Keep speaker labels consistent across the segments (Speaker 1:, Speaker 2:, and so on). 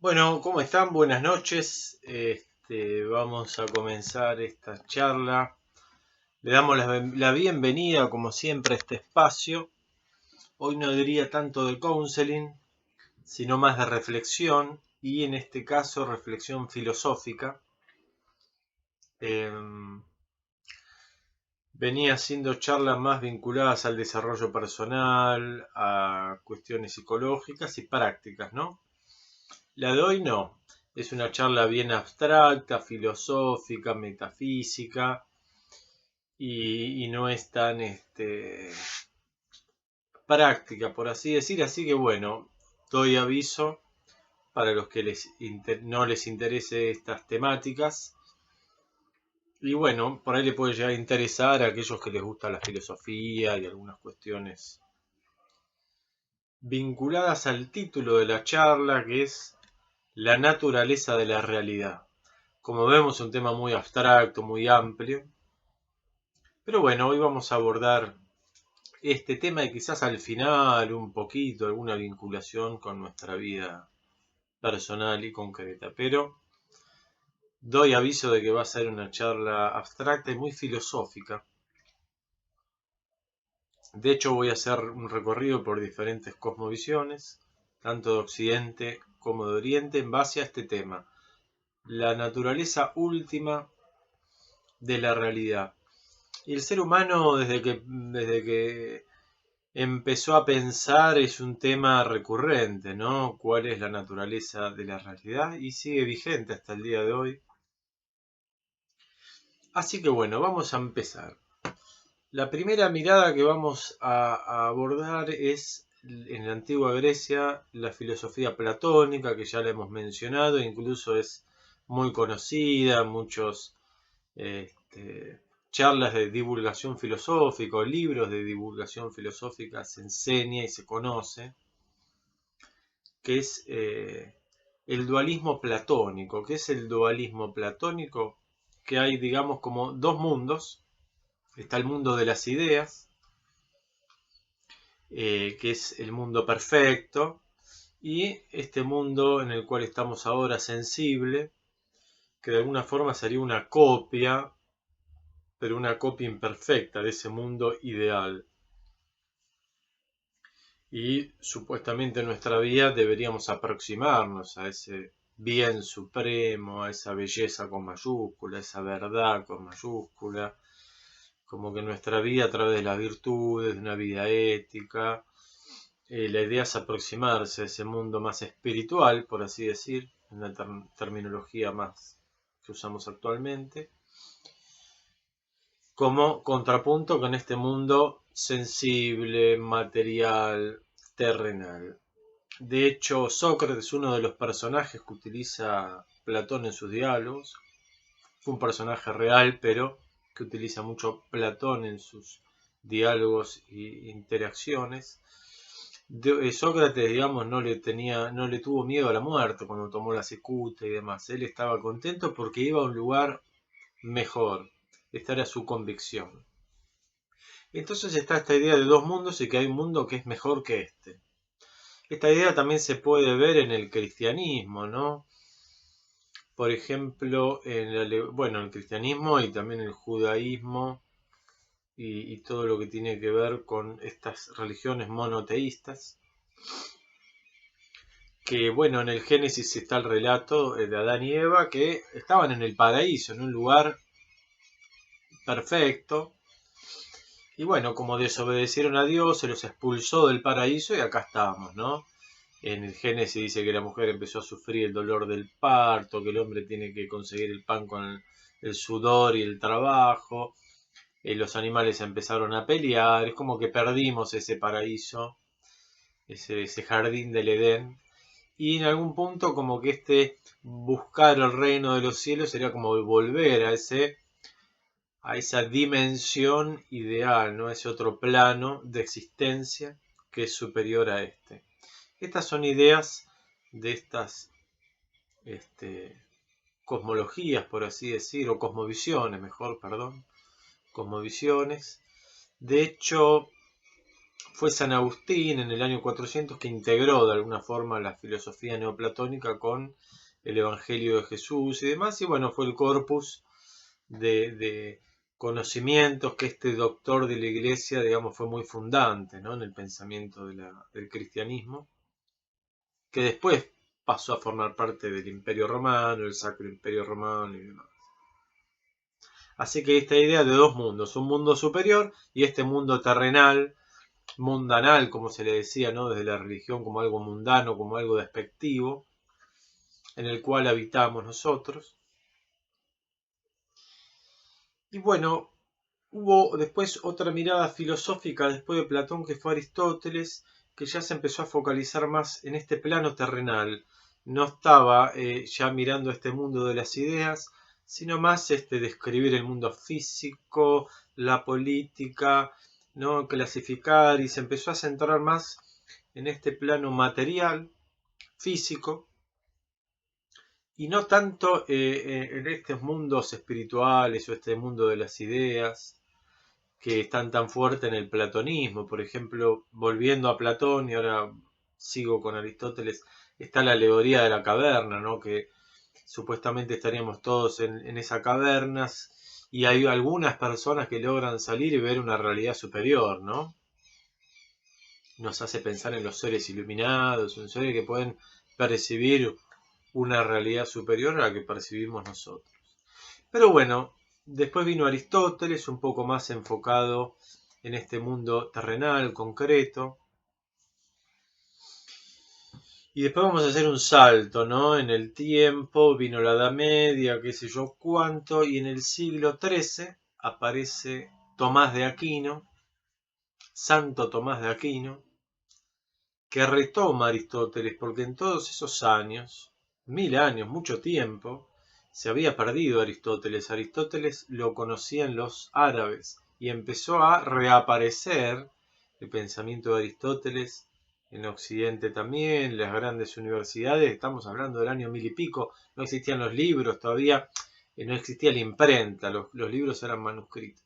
Speaker 1: Bueno, ¿cómo están? Buenas noches. Vamos a comenzar esta charla. Le damos la bienvenida, como siempre, a este espacio. Hoy no diría tanto de counseling, sino más de reflexión, y en este caso reflexión filosófica. Venía haciendo charlas más vinculadas al desarrollo personal, a cuestiones psicológicas y prácticas, ¿no? La de hoy no. Es una charla bien abstracta, filosófica, metafísica y no es tan práctica, por así decir. Así que bueno, doy aviso para los que no les interese estas temáticas. Y bueno, por ahí le puede llegar a interesar a aquellos que les gusta la filosofía y algunas cuestiones vinculadas al título de la charla, que es la naturaleza de la realidad. Como vemos, es un tema muy abstracto, muy amplio. Pero bueno, hoy vamos a abordar este tema y quizás al final un poquito, alguna vinculación con nuestra vida personal y concreta. Pero doy aviso de que va a ser una charla abstracta y muy filosófica. De hecho, voy a hacer un recorrido por diferentes cosmovisiones, tanto de Occidente como de Oriente, en base a este tema. La naturaleza última de la realidad. Y el ser humano, desde que empezó a pensar, es un tema recurrente, ¿no? ¿Cuál es la naturaleza de la realidad? Y sigue vigente hasta el día de hoy. Así que bueno, vamos a empezar. La primera mirada que vamos a abordar es en la antigua Grecia la filosofía platónica, que ya la hemos mencionado, incluso es muy conocida, muchos charlas de divulgación filosófica o libros de divulgación filosófica se enseña y se conoce, que es el dualismo platónico. ¿Qué es el dualismo platónico? Que hay, digamos, como dos mundos. Está el mundo de las ideas, que es el mundo perfecto, y este mundo en el cual estamos ahora sensible, que de alguna forma sería una copia, pero una copia imperfecta de ese mundo ideal. Y supuestamente en nuestra vida deberíamos aproximarnos a ese bien supremo, a esa belleza con mayúscula, a esa verdad con mayúscula, como que nuestra vida a través de las virtudes, de una vida ética, la idea es aproximarse a ese mundo más espiritual, por así decir, en la terminología más que usamos actualmente, como contrapunto con este mundo sensible, material, terrenal. De hecho, Sócrates, uno de los personajes que utiliza Platón en sus diálogos, fue un personaje real, pero que utiliza mucho Platón en sus diálogos e interacciones. Sócrates, digamos, no le tuvo miedo a la muerte cuando tomó la cicuta y demás. Él estaba contento porque iba a un lugar mejor. Esta era su convicción. Entonces está esta idea de dos mundos y que hay un mundo que es mejor que este. Esta idea también se puede ver en el cristianismo, ¿no? Por ejemplo, en el cristianismo y también el judaísmo y todo lo que tiene que ver con estas religiones monoteístas. Que bueno, en el Génesis está el relato de Adán y Eva que estaban en el paraíso, en un lugar perfecto. Y bueno, como desobedecieron a Dios, se los expulsó del paraíso y acá estamos, ¿no? En el Génesis dice que la mujer empezó a sufrir el dolor del parto, que el hombre tiene que conseguir el pan con el sudor y el trabajo. Los animales empezaron a pelear, es como que perdimos ese paraíso, ese jardín del Edén. Y en algún punto como que buscar el reino de los cielos sería como volver a esa dimensión ideal, ¿no? A ese otro plano de existencia que es superior a este. Estas son ideas de estas cosmologías, por así decir, o cosmovisiones, mejor, perdón, cosmovisiones. De hecho, fue San Agustín en el año 400 que integró de alguna forma la filosofía neoplatónica con el Evangelio de Jesús y demás, y bueno, fue el corpus de conocimientos que este doctor de la iglesia, digamos, fue muy fundante, ¿no?, en el pensamiento del cristianismo, que después pasó a formar parte del Imperio Romano, el Sacro Imperio Romano y demás. Así que esta idea de dos mundos, un mundo superior y este mundo terrenal, mundanal, como se le decía, ¿no?, desde la religión, como algo mundano, como algo despectivo, en el cual habitamos nosotros. Y bueno, hubo después otra mirada filosófica después de Platón, que fue Aristóteles, que ya se empezó a focalizar más en este plano terrenal. No estaba ya mirando este mundo de las ideas, sino más describir el mundo físico, la política, ¿no?, clasificar, y se empezó a centrar más en este plano material, físico, y no tanto en estos mundos espirituales o este mundo de las ideas que están tan fuertes en el platonismo. Por ejemplo, volviendo a Platón, y ahora sigo con Aristóteles, está la alegoría de la caverna, ¿no?, que supuestamente estaríamos todos en esas cavernas, y hay algunas personas que logran salir y ver una realidad superior, ¿no? Nos hace pensar en los seres iluminados, en seres que pueden percibir una realidad superior a la que percibimos nosotros. Pero bueno, después vino Aristóteles, un poco más enfocado en este mundo terrenal, concreto. Y después vamos a hacer un salto, ¿no? En el tiempo vino la Edad Media, qué sé yo cuánto, y en el siglo XIII aparece Tomás de Aquino, Santo Tomás de Aquino, que retoma a Aristóteles, porque en todos esos años, 1000 años, mucho tiempo, se había perdido Aristóteles. Aristóteles lo conocían los árabes y empezó a reaparecer el pensamiento de Aristóteles en Occidente también, las grandes universidades. Estamos hablando del año 1000 y pico, no existían los libros todavía, no existía la imprenta, los libros eran manuscritos.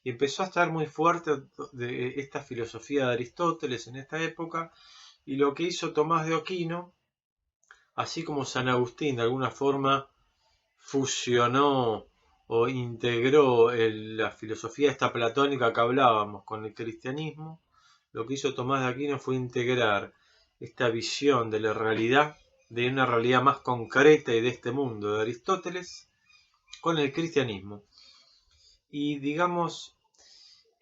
Speaker 1: Y empezó a estar muy fuerte de esta filosofía de Aristóteles en esta época, y lo que hizo Tomás de Aquino, así como San Agustín de alguna forma fusionó o integró la filosofía esta platónica que hablábamos con el cristianismo, lo que hizo Tomás de Aquino fue integrar esta visión de la realidad, de una realidad más concreta y de este mundo de Aristóteles, con el cristianismo. Y digamos,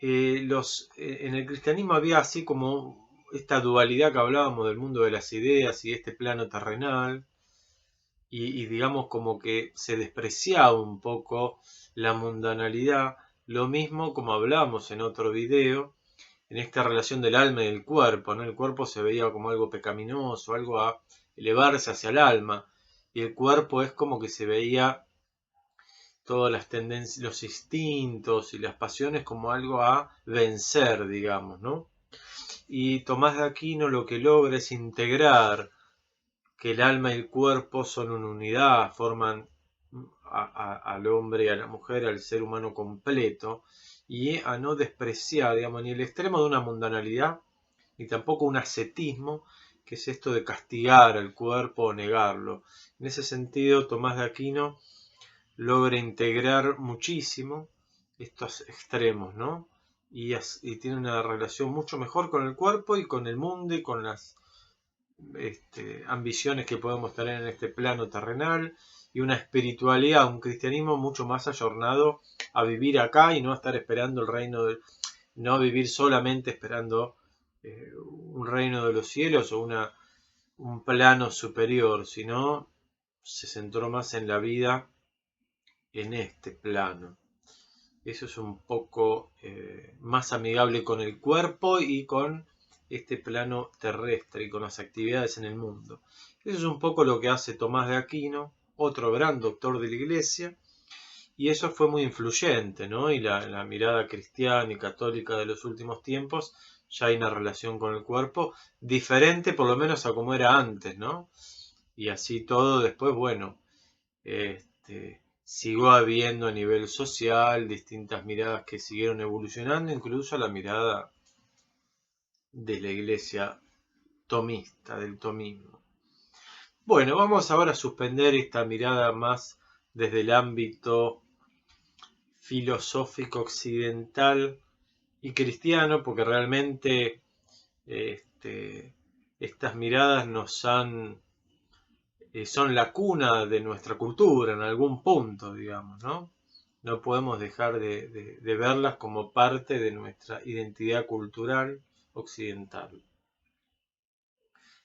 Speaker 1: en el cristianismo había así como esta dualidad que hablábamos del mundo de las ideas y este plano terrenal, y digamos como que se despreciaba un poco la mundanalidad, lo mismo como hablamos en otro video, en esta relación del alma y del cuerpo, ¿no? El cuerpo se veía como algo pecaminoso, algo a elevarse hacia el alma, y el cuerpo es como que se veía todas las tendencias, los instintos y las pasiones como algo a vencer, digamos, ¿no? Y Tomás de Aquino lo que logra es integrar que el alma y el cuerpo son una unidad, forman al hombre y a la mujer, al ser humano completo, y a no despreciar, digamos, ni el extremo de una mundanalidad, ni tampoco un ascetismo, que es esto de castigar al cuerpo o negarlo. En ese sentido, Tomás de Aquino logra integrar muchísimo estos extremos, ¿no? Y tiene una relación mucho mejor con el cuerpo y con el mundo y con las ambiciones que podemos tener en este plano terrenal, y una espiritualidad, un cristianismo mucho más ayornado a vivir acá y no a estar esperando el reino no vivir solamente esperando un reino de los cielos o un plano superior, sino se centró más en la vida en este plano. Eso es un poco más amigable con el cuerpo y con este plano terrestre y con las actividades en el mundo. Eso es un poco lo que hace Tomás de Aquino, otro gran doctor de la Iglesia, y eso fue muy influyente, ¿no? Y la mirada cristiana y católica de los últimos tiempos, ya hay una relación con el cuerpo diferente por lo menos a como era antes, ¿no? Y así todo después, bueno, siguió habiendo a nivel social distintas miradas que siguieron evolucionando, incluso la mirada de la iglesia tomista, del tomismo. Bueno, vamos ahora a suspender esta mirada más desde el ámbito filosófico occidental y cristiano, porque realmente estas miradas son la cuna de nuestra cultura en algún punto, digamos, ¿no? No podemos dejar de verlas como parte de nuestra identidad cultural occidental.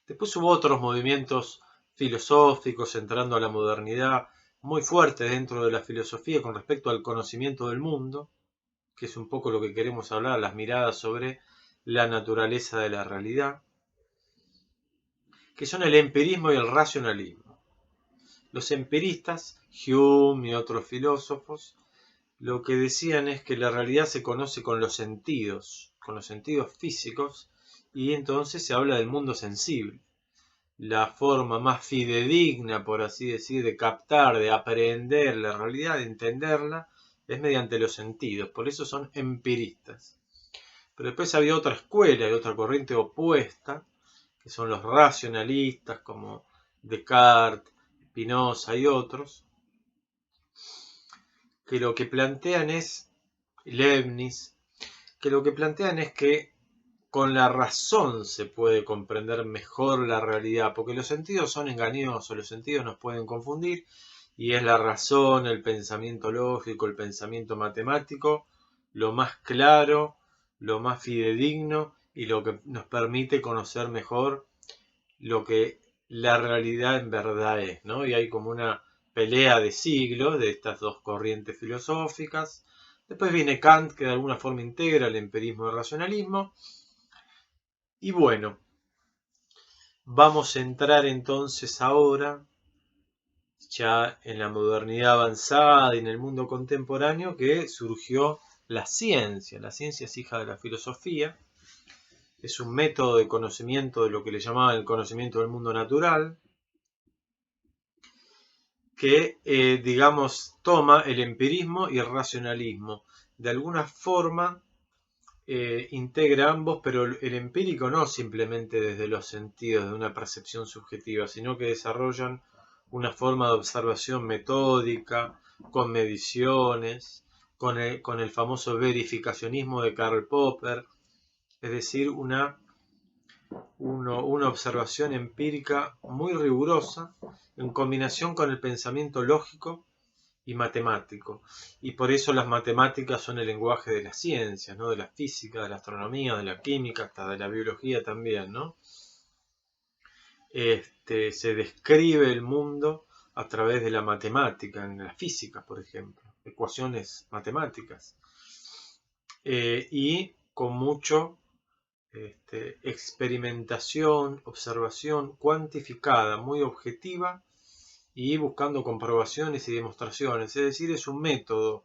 Speaker 1: Después hubo otros movimientos filosóficos entrando a la modernidad muy fuertes dentro de la filosofía con respecto al conocimiento del mundo, que es un poco lo que queremos hablar, las miradas sobre la naturaleza de la realidad, que son el empirismo y el racionalismo. Los empiristas, Hume y otros filósofos, lo que decían es que la realidad se conoce con los sentidos físicos, y entonces se habla del mundo sensible. La forma más fidedigna, por así decir, de captar, de aprender la realidad, de entenderla, es mediante los sentidos. Por eso son empiristas. Pero después había otra escuela y otra corriente opuesta, que son los racionalistas, como Descartes, Spinoza y otros, que lo que plantean es, Leibniz, que lo que plantean es que con la razón se puede comprender mejor la realidad, porque los sentidos son engañosos, los sentidos nos pueden confundir, y es la razón, el pensamiento lógico, el pensamiento matemático, lo más claro, lo más fidedigno y lo que nos permite conocer mejor lo que la realidad en verdad es, ¿no? Y hay como una pelea de siglos de estas dos corrientes filosóficas. Después viene Kant, que de alguna forma integra el empirismo y el racionalismo. Y bueno, vamos a entrar entonces ahora, ya en la modernidad avanzada y en el mundo contemporáneo, que surgió la ciencia. La ciencia es hija de la filosofía, es un método de conocimiento de lo que le llamaban el conocimiento del mundo natural, que, digamos, toma el empirismo y el racionalismo. De alguna forma integra ambos, pero el empírico no simplemente desde los sentidos de una percepción subjetiva, sino que desarrollan una forma de observación metódica, con mediciones, con el famoso verificacionismo de Karl Popper, es decir, una observación empírica muy rigurosa en combinación con el pensamiento lógico y matemático. Y por eso las matemáticas son el lenguaje de las ciencias, ¿no? De la física, de la astronomía, de la química, hasta de la biología también, ¿no? Se describe el mundo a través de la matemática, en la física, por ejemplo, ecuaciones matemáticas. Y con mucho experimentación, observación cuantificada, muy objetiva, y buscando comprobaciones y demostraciones. Es decir, es un método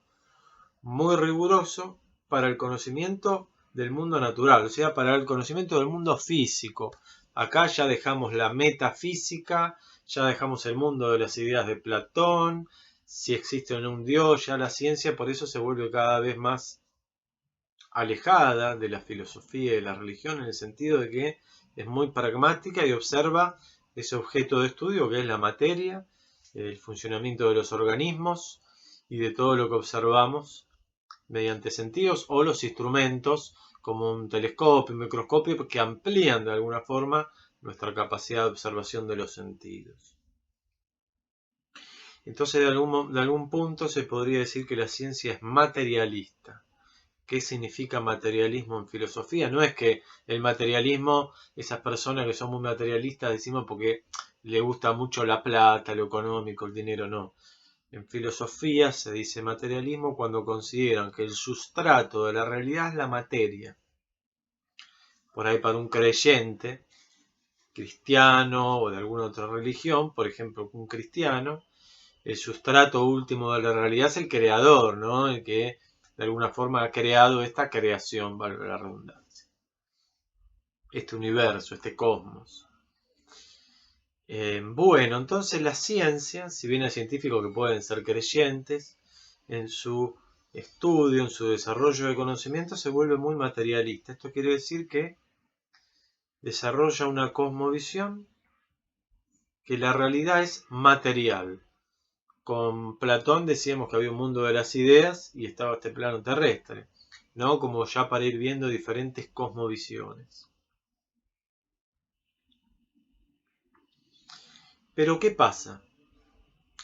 Speaker 1: muy riguroso para el conocimiento del mundo natural, o sea, para el conocimiento del mundo físico. Acá ya dejamos la metafísica, ya dejamos el mundo de las ideas de Platón, si existe o no un Dios, ya la ciencia por eso se vuelve cada vez más alejada de la filosofía y de la religión, en el sentido de que es muy pragmática y observa ese objeto de estudio que es la materia, el funcionamiento de los organismos y de todo lo que observamos mediante sentidos o los instrumentos como un telescopio, un microscopio, que amplían de alguna forma nuestra capacidad de observación de los sentidos. Entonces, de algún punto se podría decir que la ciencia es materialista. ¿Qué significa materialismo en filosofía? No es que el materialismo, esas personas que son muy materialistas, decimos porque le gusta mucho la plata, lo económico, el dinero, no. En filosofía se dice materialismo cuando consideran que el sustrato de la realidad es la materia. Por ahí para un creyente cristiano o de alguna otra religión, por ejemplo un cristiano, el sustrato último de la realidad es el creador, ¿no? El que de alguna forma ha creado esta creación, valga la redundancia, este universo, este cosmos. Bueno, entonces la ciencia, si bien hay científicos que pueden ser creyentes, en su estudio, en su desarrollo de conocimiento se vuelve muy materialista. Esto quiere decir que desarrolla una cosmovisión que la realidad es material. Con Platón decíamos que había un mundo de las ideas y estaba este plano terrestre, ¿no? Como ya para ir viendo diferentes cosmovisiones. Pero ¿qué pasa?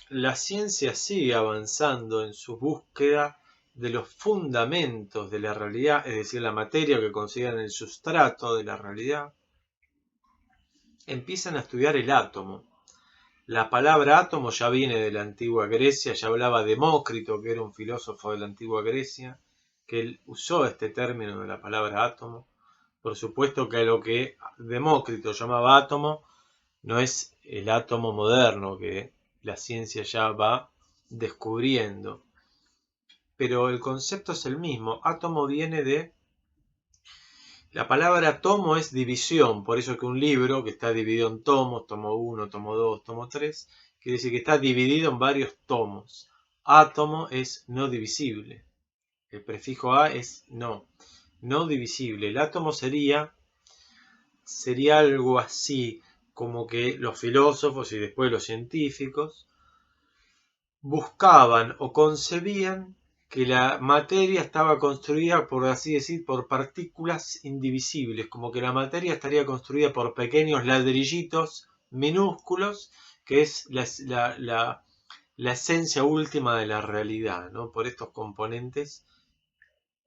Speaker 1: La ciencia sigue avanzando en su búsqueda de los fundamentos de la realidad, es decir, la materia que consideran el sustrato de la realidad. Empiezan a estudiar el átomo. La palabra átomo ya viene de la antigua Grecia, ya hablaba Demócrito, que era un filósofo de la antigua Grecia, que él usó este término de la palabra átomo. Por supuesto que lo que Demócrito llamaba átomo no es el átomo moderno que la ciencia ya va descubriendo. Pero el concepto es el mismo. Átomo viene de... La palabra tomo es división, por eso que un libro que está dividido en tomos, tomo 1, tomo 2, tomo 3, quiere decir que está dividido en varios tomos. Átomo es no divisible. El prefijo a es no divisible. El átomo sería algo así como que los filósofos y después los científicos buscaban o concebían que la materia estaba construida, por así decir, por partículas indivisibles, como que la materia estaría construida por pequeños ladrillitos minúsculos, que es la esencia última de la realidad, ¿no? Por estos componentes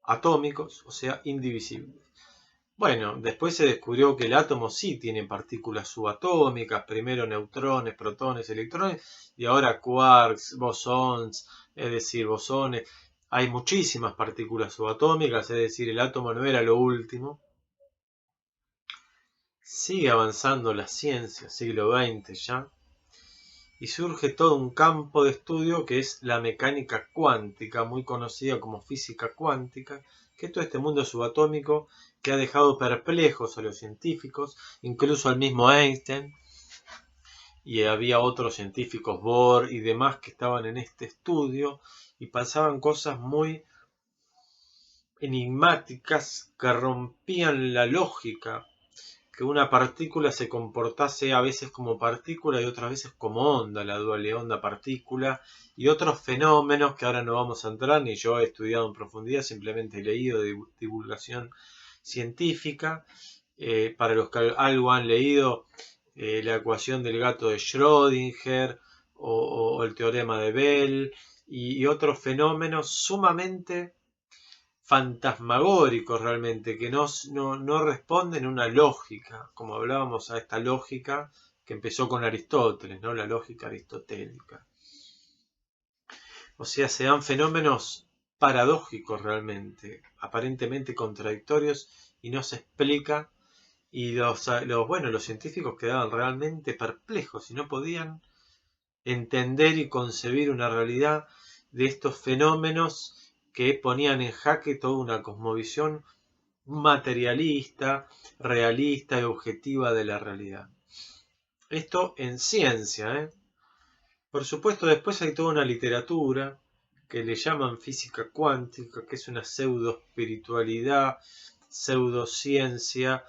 Speaker 1: atómicos, o sea, indivisibles. Bueno, después se descubrió que el átomo sí tiene partículas subatómicas, primero neutrones, protones, electrones, y ahora quarks, bosons, es decir, bosones. Hay muchísimas partículas subatómicas, es decir, el átomo no era lo último. Sigue avanzando la ciencia, siglo XX ya, y surge todo un campo de estudio que es la mecánica cuántica, muy conocida como física cuántica, que es todo este mundo subatómico que ha dejado perplejos a los científicos, incluso al mismo Einstein, y había otros científicos, Bohr y demás, que estaban en este estudio y pasaban cosas muy enigmáticas que rompían la lógica, que una partícula se comportase a veces como partícula y otras veces como onda, la dualidad onda-partícula, y otros fenómenos que ahora no vamos a entrar, ni yo he estudiado en profundidad, simplemente he leído de divulgación científica. Para los que algo han leído, la ecuación del gato de Schrödinger o el teorema de Bell y otros fenómenos sumamente fantasmagóricos realmente, que no responden a una lógica, como hablábamos a esta lógica que empezó con Aristóteles, ¿no? La lógica aristotélica. O sea, se dan fenómenos paradójicos realmente, aparentemente contradictorios, y no se explica, y los científicos quedaban realmente perplejos y no podían entender y concebir una realidad de estos fenómenos que ponían en jaque toda una cosmovisión materialista, realista y objetiva de la realidad. Esto en ciencia, ¿eh? Por supuesto, después hay toda una literatura que le llaman física cuántica, que es una pseudo-espiritualidad, pseudociencia,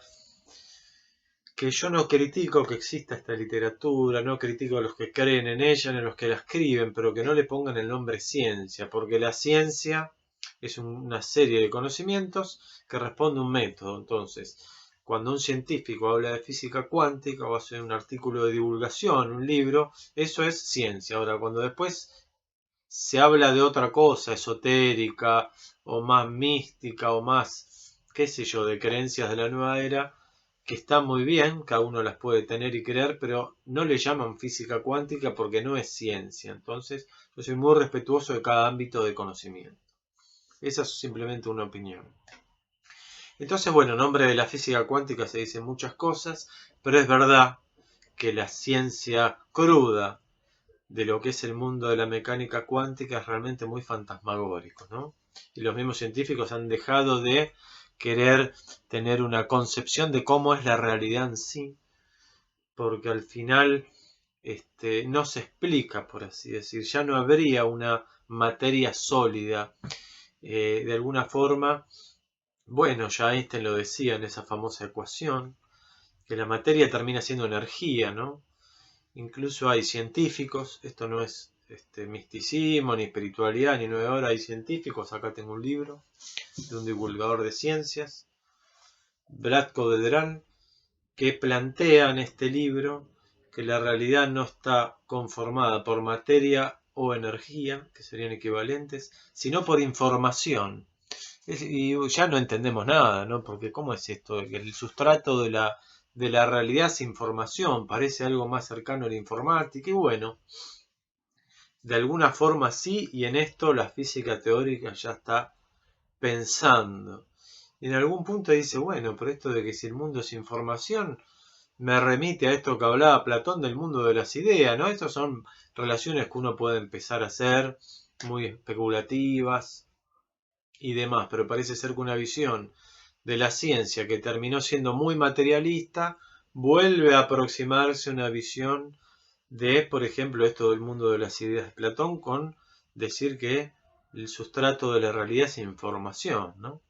Speaker 1: que yo no critico que exista esta literatura, no critico a los que creen en ella, ni a los que la escriben, pero que no le pongan el nombre ciencia, porque la ciencia es una serie de conocimientos que responde a un método. Entonces, cuando un científico habla de física cuántica o hace un artículo de divulgación, un libro, eso es ciencia. Ahora, cuando después se habla de otra cosa, esotérica o más mística o más, qué sé yo, de creencias de la nueva era, que están muy bien, cada uno las puede tener y creer, pero no le llaman física cuántica porque no es ciencia. Entonces, yo soy muy respetuoso de cada ámbito de conocimiento. Esa es simplemente una opinión. Entonces, bueno, en nombre de la física cuántica se dicen muchas cosas, pero es verdad que la ciencia cruda de lo que es el mundo de la mecánica cuántica es realmente muy fantasmagórico, ¿no? Y los mismos científicos han dejado de querer tener una concepción de cómo es la realidad en sí, porque al final no se explica, por así decir, ya no habría una materia sólida. De alguna forma, bueno, ya Einstein lo decía en esa famosa ecuación, que la materia termina siendo energía, ¿no? Incluso hay científicos, esto no es misticismo, ni espiritualidad, ni 9 horas, hay científicos, acá tengo un libro de un divulgador de ciencias, Bratko Vedran, que plantea en este libro que la realidad no está conformada por materia o energía, que serían equivalentes, sino por información. Y ya no entendemos nada, ¿no? Porque ¿cómo es esto? Que el sustrato de la realidad es información, parece algo más cercano a la informática, y bueno, de alguna forma sí, y en esto la física teórica ya está pensando. Y en algún punto dice, bueno, pero esto de que si el mundo es información, me remite a esto que hablaba Platón del mundo de las ideas, ¿no? Estas son relaciones que uno puede empezar a hacer, muy especulativas y demás, pero parece ser que una visión de la ciencia que terminó siendo muy materialista, vuelve a aproximarse a una visión de, por ejemplo, esto del mundo de las ideas de Platón, con decir que el sustrato de la realidad es información, ¿no?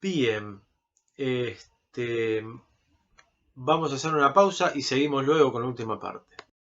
Speaker 1: Bien, vamos a hacer una pausa y seguimos luego con la última parte.